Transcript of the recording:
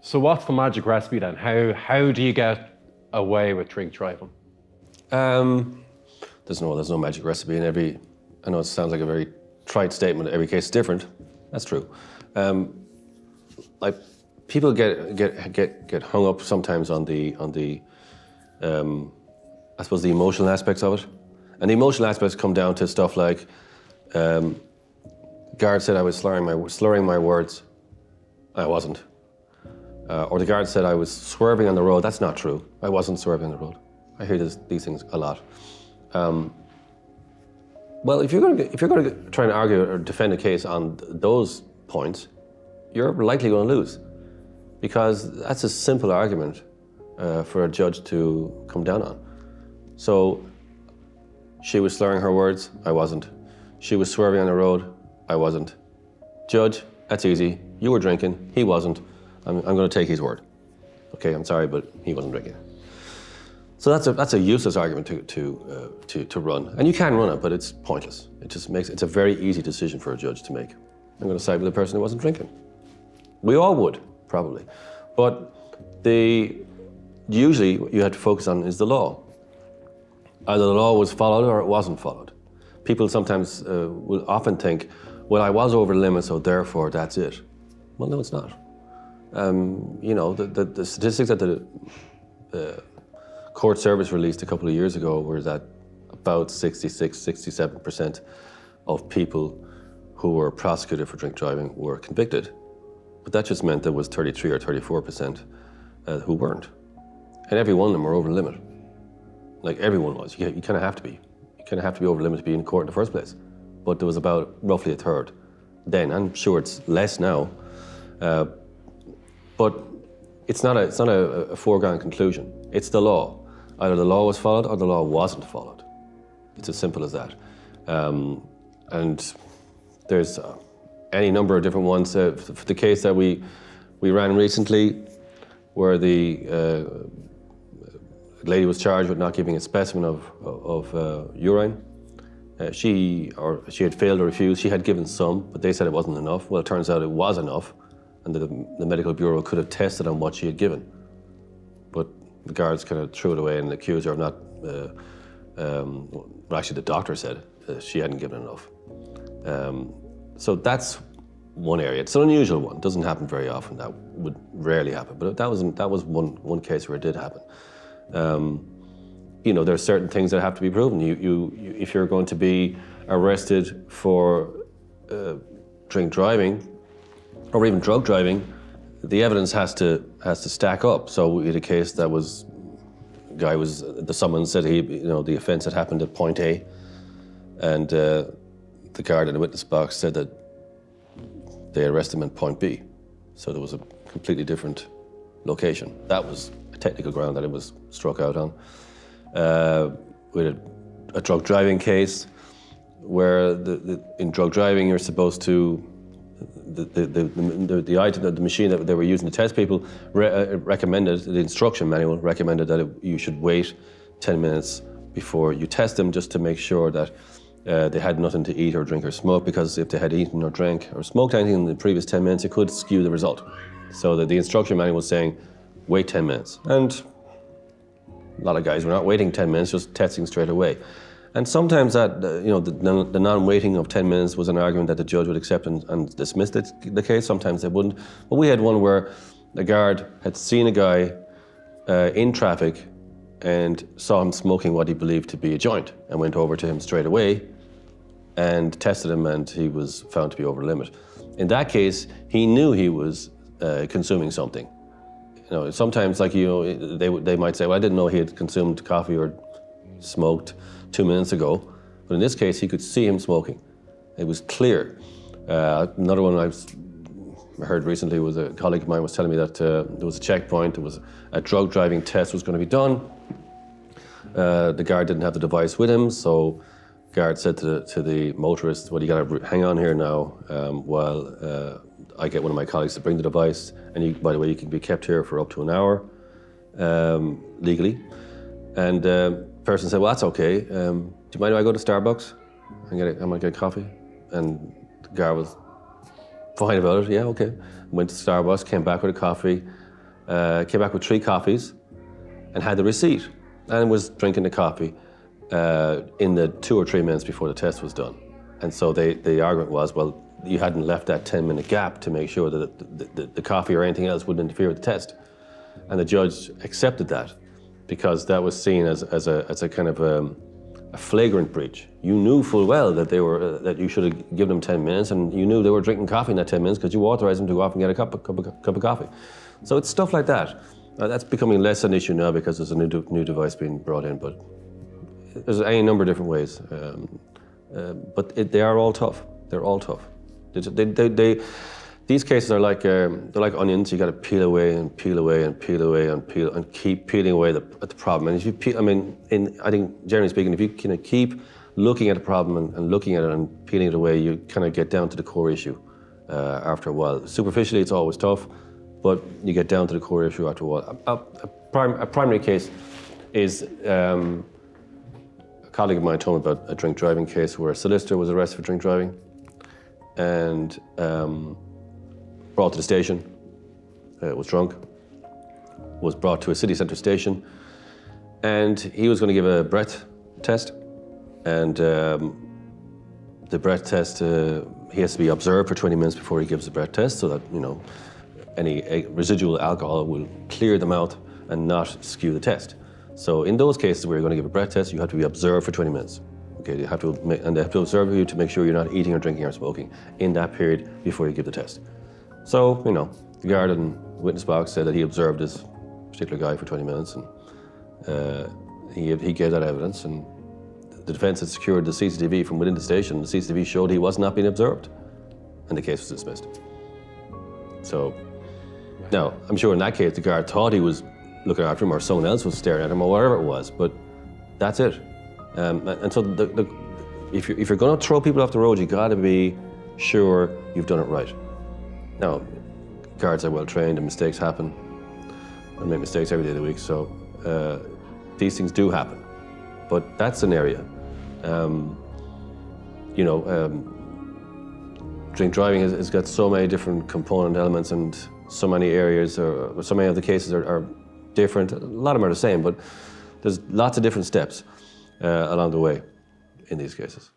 So what's the magic recipe then? How do you get away with drink driving? There's no magic recipe in every. I know it sounds like a very trite statement. Every case is different. That's true. Like people get hung up sometimes on the I suppose the emotional aspects of it, and the emotional aspects come down to stuff like guard said I was slurring my words. I wasn't. Or the guard said I was swerving on the road. That's not true. I wasn't swerving on the road. I hear these things a lot. Well, if you're going to try and argue or defend a case on those points, you're likely going to lose, because that's a simple argument for a judge to come down on. So, she was slurring her words. I wasn't. She was swerving on the road. I wasn't. Judge, that's easy. You were drinking. He wasn't. I'm going to take his word. Okay, I'm sorry, but he wasn't drinking. So that's a useless argument to run, and you can run it, but it's pointless. It's a very easy decision for a judge to make. I'm going to side with the person who wasn't drinking. We all would, probably, but usually what you have to focus on is the law. Either the law was followed or it wasn't followed. People sometimes will often think, well, I was over the limit, so therefore that's it. Well, no, it's not. You know, the statistics that the court service released a couple of years ago were that about 66-67% of people who were prosecuted for drink driving were convicted. But that just meant there was 33 or 34% who weren't. And every one of them were over the limit. Like everyone was. You kind of have to be. You kind of have to be over the limit to be in court in the first place. But there was about roughly a third then. I'm sure it's less now. But it's not a foregone conclusion. It's the law. Either the law was followed or the law wasn't followed. It's as simple as that. And there's any number of different ones. For the case that we ran recently, where the lady was charged with not giving a specimen of urine. She had failed or refused. She had given some, but they said it wasn't enough. Well, it turns out it was enough, and the medical bureau could have tested on what she had given. But the guards kind of threw it away and accused her of not, well, actually the doctor said she hadn't given enough. So that's one area. It's an unusual one. It doesn't happen very often. That would rarely happen, but that was one case where it did happen. You know, there are certain things that have to be proven. If you're going to be arrested for drink driving or even drug driving, the evidence has to stack up. So we had a case that the summons said the offence had happened at point A, and the guard in the witness box said that they arrested him at point B. So there was a completely different location. That was a technical ground that it was struck out on. We had a drug driving case where in drug driving you're supposed to the machine that they were using to test people recommended, the instruction manual recommended that you should wait 10 minutes before you test them, just to make sure that they had nothing to eat or drink or smoke, because if they had eaten or drank or smoked anything in the previous 10 minutes, it could skew the result. So that the instruction manual was saying, wait 10 minutes. And a lot of guys were not waiting 10 minutes, just testing straight away. And sometimes that, the non-waiting of 10 minutes was an argument that the judge would accept and dismiss the case. Sometimes they wouldn't. But we had one where a guard had seen a guy in traffic and saw him smoking what he believed to be a joint, and went over to him straight away and tested him, and he was found to be over the limit. In that case, he knew he was consuming something. Sometimes, they might say, well, I didn't know he had consumed coffee or smoked 2 minutes ago. But in this case, he could see him smoking. It was clear. Another one I heard recently was a colleague of mine was telling me that there was a checkpoint, there was a drug driving test was going to be done. The guard didn't have the device with him, so the guard said to the motorist, well, you got to hang on here now while I get one of my colleagues to bring the device, and by the way, you can be kept here for up to an hour, legally. And the person said, well, that's okay. Do you mind if I go to Starbucks and get coffee? And the guard was fine about it. Yeah, okay. Went to Starbucks, came back with a coffee, came back with 3 coffees and had the receipt and was drinking the coffee in the 2 or 3 minutes before the test was done. And so the argument was, well, you hadn't left that 10-minute gap to make sure that the coffee or anything else wouldn't interfere with the test. And the judge accepted that because that was seen as a kind of a flagrant breach. You knew full well that that you should have given them 10 minutes, and you knew they were drinking coffee in that 10 minutes because you authorized them to go off and get a cup of coffee. So it's stuff like that. That's becoming less an issue now because there's a new device being brought in, but there's any number of different ways. But they are all tough. They're all tough. These cases are like they're like onions. You got to peel away and peel away and peel away and peel and keep peeling away at the problem. And if you peel, I think generally speaking, if you kind of keep looking at the problem and looking at it and peeling it away, you kind of get down to the core issue after a while. Superficially, it's always tough, but you get down to the core issue after a while. A primary case is a colleague of mine told me about a drink driving case where a solicitor was arrested for drink driving and brought to the station, was drunk, was brought to a city centre station, and he was going to give a breath test. And the breath test, he has to be observed for 20 minutes before he gives the breath test so that, any residual alcohol will clear the mouth and not skew the test. So in those cases where you're going to give a breath test, you have to be observed for 20 minutes. Okay, they have to observe you to make sure you're not eating or drinking or smoking in that period before you give the test. So, the guard in the witness box said that he observed this particular guy for 20 minutes, and he gave that evidence, and the defence had secured the CCTV from within the station. The CCTV showed he was not being observed, and the case was dismissed. So, now, I'm sure in that case the guard thought he was looking after him or someone else was staring at him or whatever it was, but that's it. And so if you're going to throw people off the road, you've got to be sure you've done it right. Now, guards are well trained and mistakes happen. I make mistakes every day of the week, so these things do happen. But that's an area. Drink driving has got so many different component elements and so many areas, or so many of the cases are different. A lot of them are the same, but there's lots of different steps along the way in these cases.